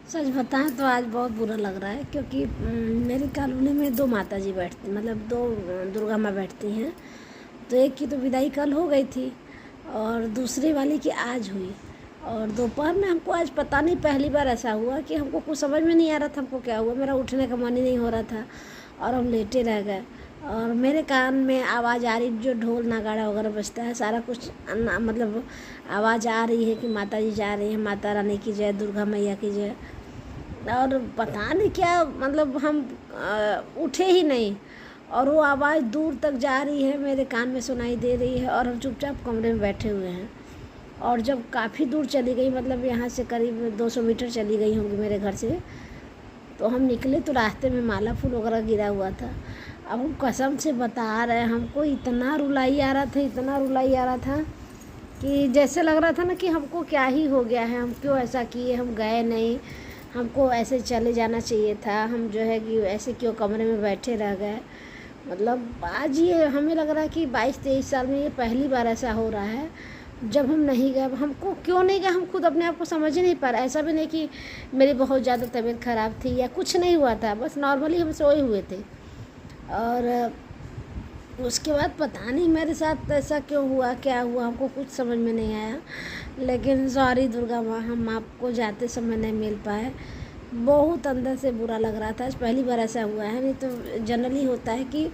सच बताएं तो आज बहुत बुरा लग रहा है क्योंकि मेरी कॉलोनी में दो माता जी बैठती, मतलब दो दुर्गा माँ बैठती हैं। तो एक की तो विदाई कल हो गई थी और दूसरी वाली की आज हुई। और दोपहर में हमको आज पता नहीं पहली बार ऐसा हुआ कि हमको कुछ समझ में नहीं आ रहा था हमको क्या हुआ। मेरा उठने का मन ही नहीं हो रहा था और हम लेटे रह गए। और मेरे कान में आवाज़ आ रही, जो ढोल नगाड़ा वगैरह बजता है सारा कुछ मतलब आवाज़ आ रही है कि माता जी जा रही हैं, माता रानी की जय, दुर्गा मैया की जय। और पता नहीं क्या, मतलब हम उठे ही नहीं और वो आवाज़ दूर तक जा रही है, मेरे कान में सुनाई दे रही है और हम चुपचाप कमरे में बैठे हुए हैं। और जब काफ़ी दूर चली गई, मतलब यहाँ से करीब 200 मीटर चली गई होंगी मेरे घर से, तो हम निकले तो रास्ते में माला फूल वगैरह गिरा हुआ था। अब हम कसम से बता रहे हैं, हमको इतना रुलाई आ रहा था, इतना रुलाई आ रहा था कि जैसे लग रहा था ना कि हमको क्या ही हो गया है, हम क्यों ऐसा किए, हम गए नहीं, हमको ऐसे चले जाना चाहिए था, हम जो है कि ऐसे क्यों कमरे में बैठे रह गए। मतलब आज ये हमें लग रहा है कि 22-23 साल में ये पहली बार ऐसा हो रहा है जब हम नहीं गए। हमको क्यों नहीं गए, हम खुद अपने आप को समझ ही नहीं पा रहे। ऐसा भी नहीं कि मेरी बहुत ज़्यादा तबीयत ख़राब थी या कुछ नहीं हुआ था, बस नॉर्मली हम सोए हुए थे। और उसके बाद पता नहीं मेरे साथ ऐसा क्यों हुआ, क्या हुआ, हमको कुछ समझ में नहीं आया। लेकिन सॉरी दुर्गा माँ, हम आपको जाते समय नहीं मिल पाए। बहुत अंदर से बुरा लग रहा था, आज पहली बार ऐसा हुआ है। नहीं तो जनरली होता है कि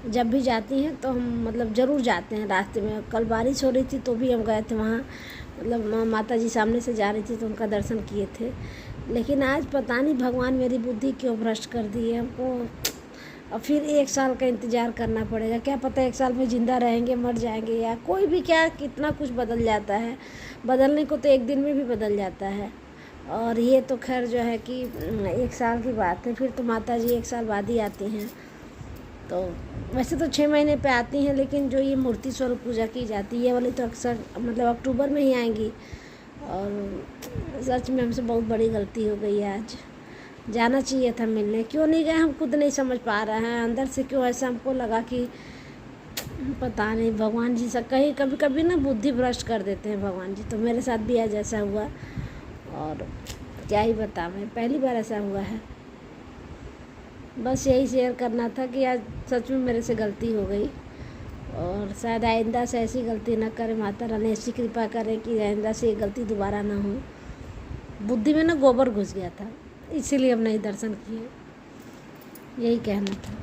जब भी जाती हैं तो हम मतलब ज़रूर जाते हैं। रास्ते में कल बारिश हो रही थी तो भी हम गए थे वहाँ, मतलब माता जी सामने से जा रही थी तो उनका दर्शन किए थे। लेकिन आज पता नहीं भगवान मेरी बुद्धि क्यों भ्रष्ट कर दी है हमको। और फिर 1 साल का इंतज़ार करना पड़ेगा। क्या पता 1 साल में ज़िंदा रहेंगे, मर जाएंगे, या कोई भी क्या कितना कुछ बदल जाता है। बदलने को तो 1 दिन में भी बदल जाता है। और ये तो खैर जो है कि 1 साल की बात है, फिर तो माता जी 1 साल बाद ही आती हैं। तो वैसे तो 6 महीने पे आती हैं, लेकिन जो ये मूर्ति स्वरूप पूजा की जाती है ये वाली तो अक्सर मतलब अक्टूबर में ही आएंगी। और सच में हमसे बहुत बड़ी गलती हो गई है। आज जाना चाहिए था मिलने, क्यों नहीं गए हम खुद नहीं समझ पा रहे हैं। अंदर से क्यों ऐसा हमको लगा कि पता नहीं, भगवान जी से कहीं कभी कभी ना बुद्धि भ्रष्ट कर देते हैं भगवान जी। तो मेरे साथ भी आज ऐसा हुआ और क्या ही बताऊँ, पहली बार ऐसा हुआ है। बस यही शेयर करना था कि आज सच में मेरे से गलती हो गई और शायद आइंदा से ऐसी गलती ना करे। माता रानी ऐसी कृपा करे कि आइंदा से ये गलती दोबारा ना हो। बुद्धि में ना गोबर घुस गया था, इसीलिए हम नहीं दर्शन किए, यही कहना था।